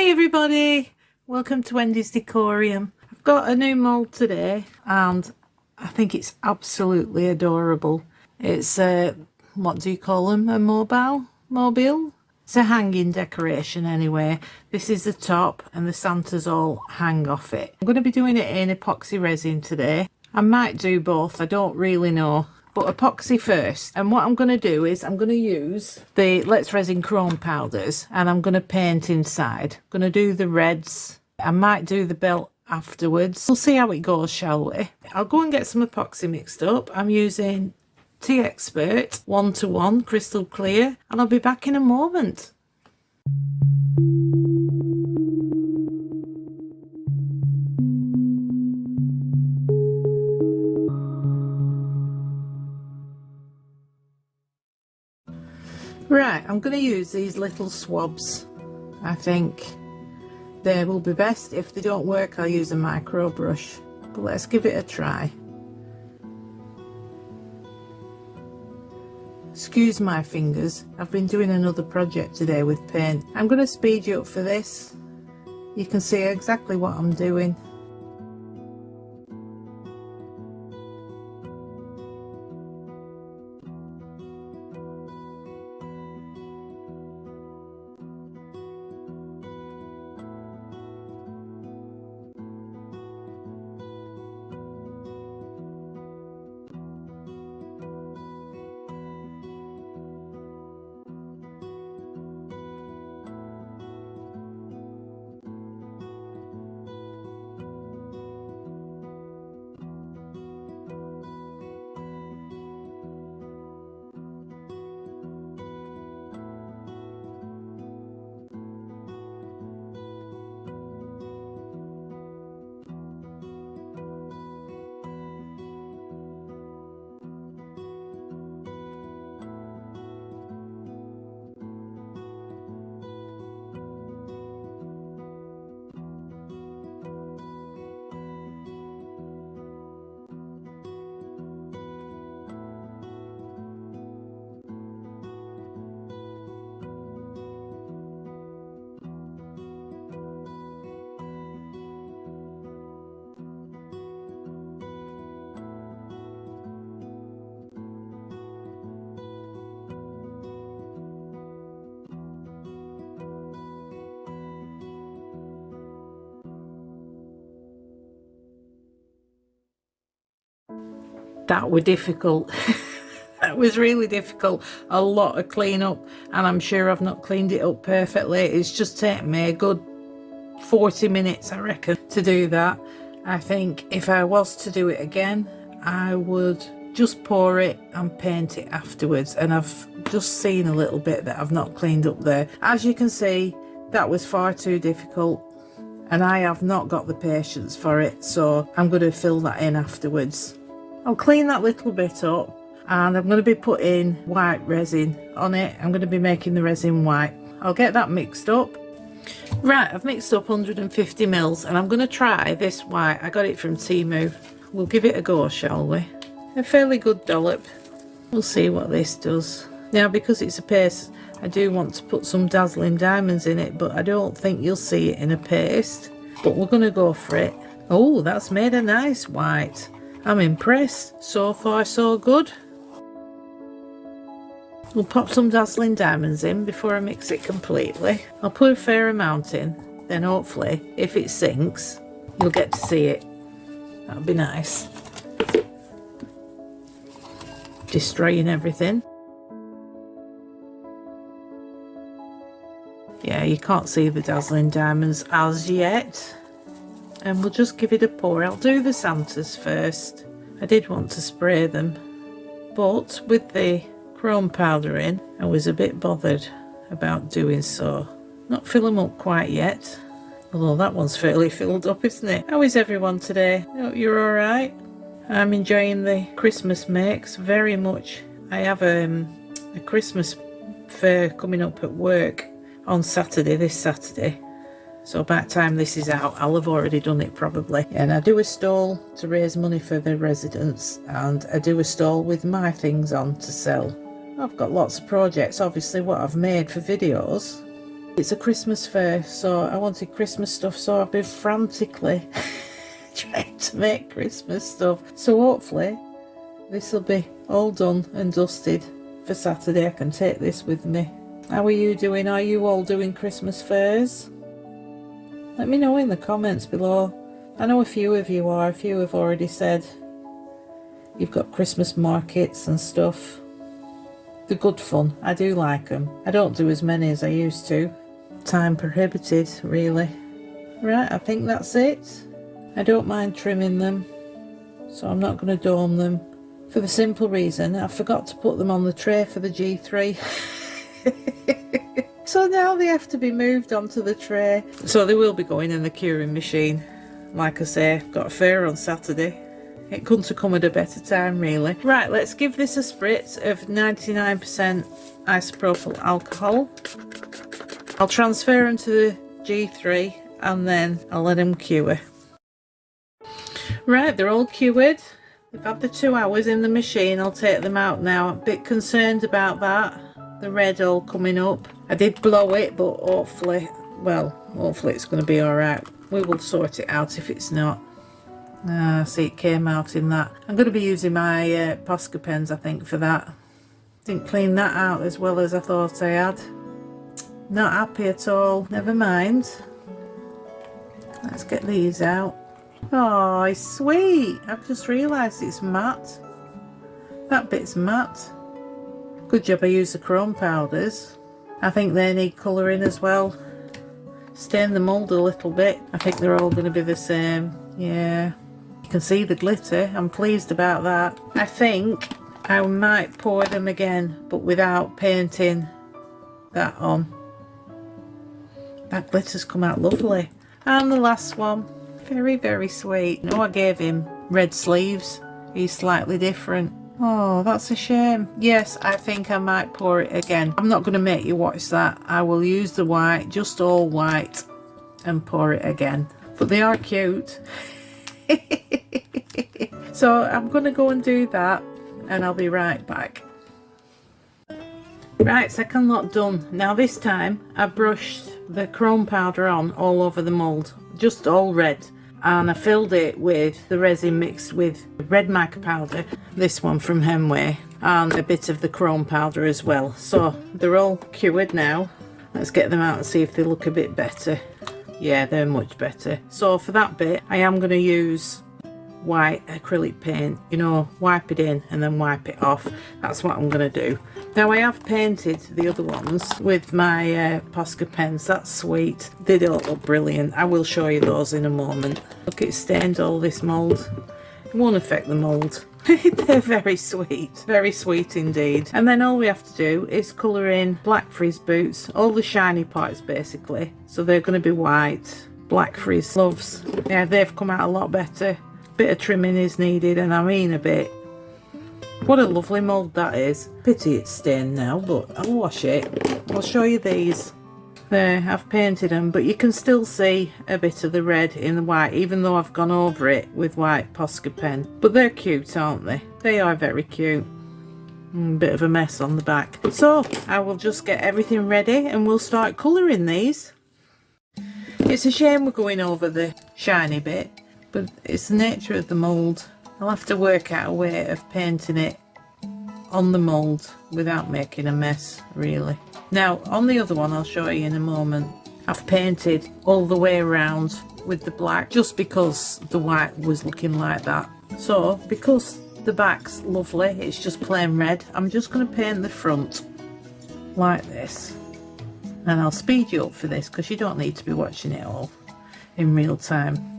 Hi everybody, welcome to Wendy's Decorium. I've got a new mould today and I think it's absolutely adorable. It's what do you call them, a mobile? It's a hanging decoration anyway. This is the top and the Santas all hang off it. I'm going to be doing it in epoxy resin today. I might do both, I don't really know. But epoxy first, and what I'm going to do is I'm going to use the Let's Resin chrome powders and I'm going to paint inside. I'm going to do the reds. I might do the belt afterwards. We'll see how it goes, shall we? I'll go and get some epoxy mixed up. I'm using Teexpert 1:1 crystal clear and I'll be back in a moment. Right, I'm going to use these little swabs. I think they will be best. If they don't work, I'll use a micro brush. But let's give it a try. Excuse my fingers, I've been doing another project today with paint. I'm going to speed you up for this. You can see exactly what I'm doing. That were difficult. That was really difficult. A lot of clean up, and I'm sure I've not cleaned it up perfectly. It's just taken me a good 40 minutes, I reckon, to do that. I think if I was to do it again, I would just pour it and paint it afterwards. And I've just seen a little bit that I've not cleaned up there. As you can see, that was far too difficult and I have not got the patience for it, so I'm going to fill that in afterwards. I'll clean that little bit up and I'm going to be putting white resin on it. I'm going to be making the resin white. I'll get that mixed up. Right, I've mixed up 150 mils and I'm going to try this white. I got it from Temu. We'll give it a go, shall we? A fairly good dollop. We'll see what this does. Now, because it's a paste, I do want to put some dazzling diamonds in it, but I don't think you'll see it in a paste. But we're going to go for it. Oh, that's made a nice white. I'm impressed. So far, so good. We'll pop some dazzling diamonds in before I mix it completely. I'll put a fair amount in, then hopefully, if it sinks, you'll get to see it. That'll be nice. Destroying everything. Yeah, you can't see the dazzling diamonds as yet. And we'll just give it a pour. I'll do the Santas first. I did want to spray them, but with the chrome powder in, I was a bit bothered about doing so. Not fill them up quite yet, although that one's fairly filled up, isn't it? How is everyone today? Oh, you're all right? I'm enjoying the Christmas makes very much. I have a Christmas fair coming up at work on Saturday, this Saturday. So by the time this is out, I'll have already done it probably. And I do a stall to raise money for the residents, and I do a stall with my things on to sell. I've got lots of projects, obviously what I've made for videos, It's a Christmas fair, so I wanted Christmas stuff, so I've been frantically trying to make Christmas stuff. So hopefully this will be all done and dusted for Saturday. I can take this with me. How are you doing? Are you all doing Christmas fairs? Let me know in the comments below. I know a few of you are. A few have already said you've got Christmas markets and stuff. They're good fun. I do like them. I don't do as many as I used to. Time prohibited, really. Right, I think that's it. I don't mind trimming them, so I'm not going to dome them. For the simple reason, I forgot to put them on the tray for the G3. So now they have to be moved onto the tray. So they will be going in the curing machine. Like I say, I've got a fair on Saturday. It couldn't have come at a better time, really. Right, let's give this a spritz of 99% isopropyl alcohol. I'll transfer them to the G3 and then I'll let them cure. Right, they're all cured. They've had the 2 hours in the machine. I'll take them out now. I'm a bit concerned about that. The red all coming up. I did blow it, but hopefully it's going to be alright. We will sort it out if it's not. See, it came out in that. I'm going to be using my Posca pens, I think, for that. Didn't clean that out as well as I thought I had. Not happy at all. Never mind. Let's get these out. Oh, it's sweet. I've just realised it's matte. That bit's matte. Good job I used the chrome powders. I think they need colouring as well. Stain the mould a little bit. I think they're all going to be the same. Yeah. You can see the glitter. I'm pleased about that. I think I might pour them again, but without painting that on. That glitter's come out lovely. And the last one. Very, very sweet. No, I gave him red sleeves. He's slightly different. Oh, that's a shame. Yes, I think I might pour it again. I'm not going to make you watch that. I will use the white, just all white, and pour it again. But they are cute. So I'm going to go and do that, and I'll be right back. Right, second lot done. Now this time I brushed the chrome powder on all over the mould, just all red. And I filled it with the resin mixed with red mica powder, this one from Hemway, and a bit of the chrome powder as well. So they're all cured now. Let's get them out and see if they look a bit better. Yeah, they're much better. So for that bit, I am going to use white acrylic paint, you know, wipe it in and then wipe it off. That's what I'm going to do. Now I have painted the other ones with my Posca pens. That's sweet. They don't look brilliant. I will show you those in a moment. Look, it's stained all this mould. It won't affect the mould. They're very sweet indeed. And then all we have to do is colour in black frizz boots, all the shiny parts basically. So they're going to be white. Black frizz gloves. Yeah, they've come out a lot better. Bit of trimming is needed, and I mean a bit. What a lovely mould that is. Pity it's stained now, but I'll wash it. I'll show you these. There, I've painted them, but you can still see a bit of the red in the white, even though I've gone over it with white Posca pen. But they're cute, aren't they? They are very cute. Bit of a mess on the back. So I will just get everything ready and we'll start colouring these. It's a shame we're going over the shiny bit, but it's the nature of the mould. I'll have to work out a way of painting it on the mould without making a mess, really. Now on the other one, I'll show you in a moment, I've painted all the way around with the black just because the white was looking like that. So because the back's lovely, it's just plain red, I'm just going to paint the front like this. And I'll speed you up for this because you don't need to be watching it all in real time.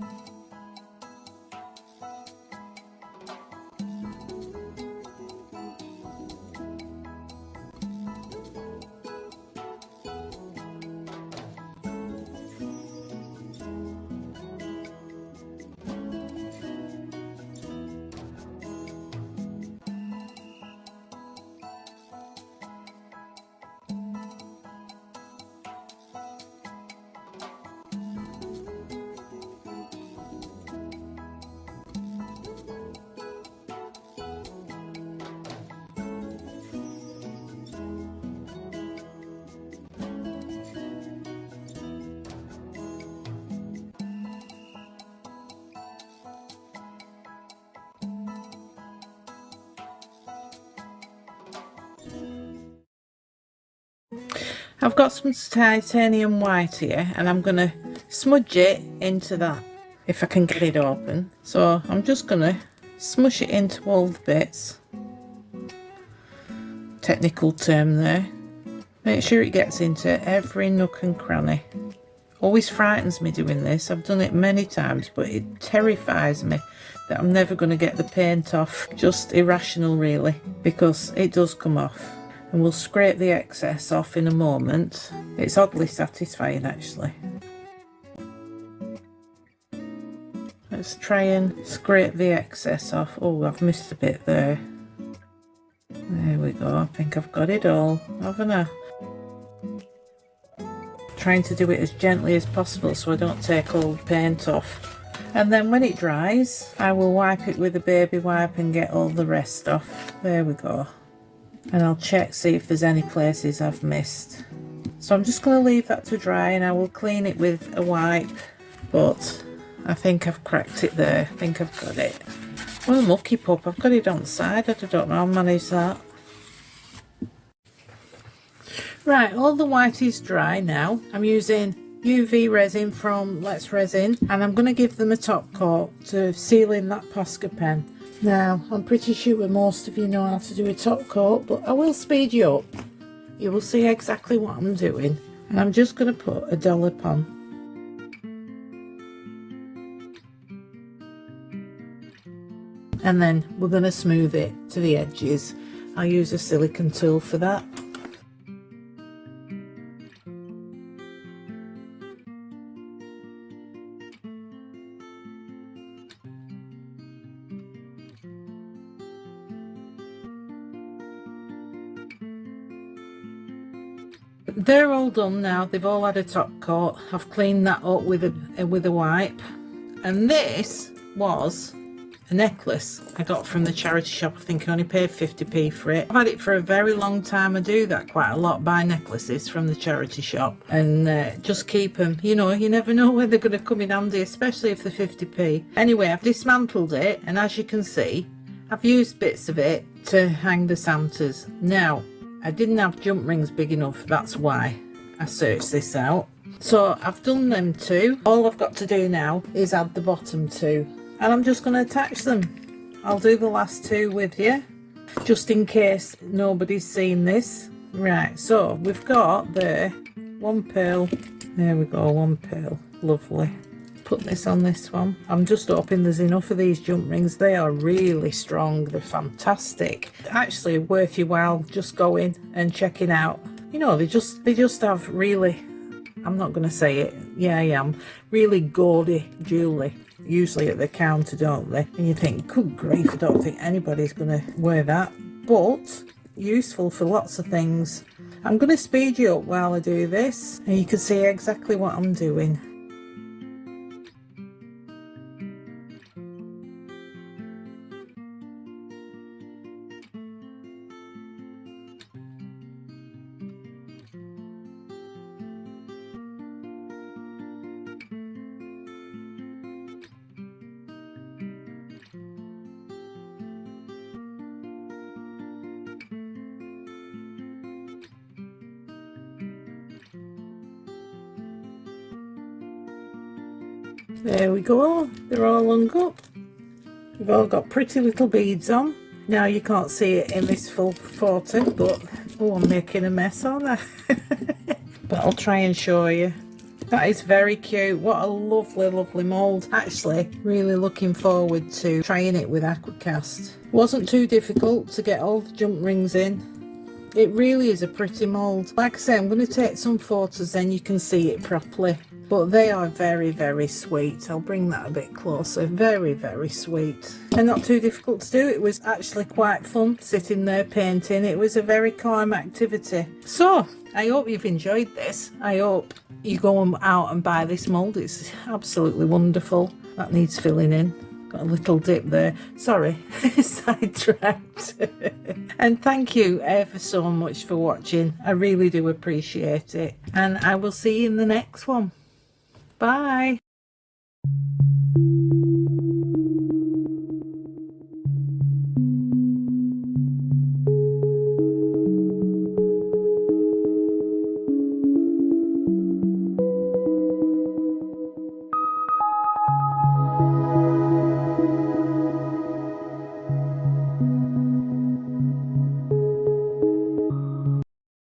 I've got some titanium white here and I'm going to smudge it into that if I can get it open. So I'm just going to smush it into all the bits. Technical term there. Make sure it gets into every nook and cranny. Always frightens me doing this. I've done it many times, but it terrifies me that I'm never going to get the paint off. Just irrational really, because it does come off. And we'll scrape the excess off in a moment. It's oddly satisfying actually. Let's try and scrape the excess off. Oh, I've missed a bit there. There we go. I think I've got it all, haven't I? Trying to do it as gently as possible so I don't take all the paint off. And then when it dries, I will wipe it with a baby wipe and get all the rest off. There we go. And I'll check, see if there's any places I've missed. So I'm just going to leave that to dry and I will clean it with a wipe. But I think I've cracked it there. I think I've got it. What a mucky pup. I've got it on the side. I don't know how to manage that. Right, all the white is dry now. I'm using UV resin from Let's Resin and I'm going to give them a top coat to seal in that Posca pen. Now, I'm pretty sure most of you know how to do a top coat, but I will speed you up. You will see exactly what I'm doing. And I'm just going to put a dollop on. And then we're going to smooth it to the edges. I'll use a silicone tool for that. They're all done now. They've all had a top coat. I've cleaned that up with a wipe. And this was a necklace I got from the charity shop. I think I only paid 50p for it. I've had it for a very long time. I do that quite a lot, buy necklaces from the charity shop and just keep them. You know, you never know when they're going to come in handy, especially if they're 50p. Anyway, I've dismantled it and as you can see, I've used bits of it to hang the Santas. Now, I didn't have jump rings big enough, that's why I searched this out. So I've done them two. All I've got to do now is add the bottom two. And I'm just going to attach them. I'll do the last two with you, just in case nobody's seen this. Right, so we've got there one pearl. There we go, one pearl. Lovely. Put this on this one. I'm just hoping there's enough of these jump rings. They are really strong. They're fantastic. Actually worth your while just going and checking out. You know, they just have really, I'm not going to say it. Yeah, I am. Really gaudy jewellery. Usually at the counter, don't they? And you think, good grief, I don't think anybody's going to wear that. But useful for lots of things. I'm going to speed you up while I do this. And you can see exactly what I'm doing. There we go, they're all hung up. We've all got pretty little beads on. Now you can't see it in this full photo, but oh, I'm making a mess, aren't I? But I'll try and show you. That is very cute. What a lovely, lovely mould. Actually, really looking forward to trying it with Aquacast. Wasn't too difficult to get all the jump rings in. It really is a pretty mould. Like I say, I'm going to take some photos, then you can see it properly. But they are very, very sweet. I'll bring that a bit closer. Very, very sweet. And not too difficult to do. It was actually quite fun sitting there painting. It was a very calm activity. So, I hope you've enjoyed this. I hope you go out and buy this mould. It's absolutely wonderful. That needs filling in. Got a little dip there. Sorry, sidetracked. And thank you ever so much for watching. I really do appreciate it. And I will see you in the next one. Bye.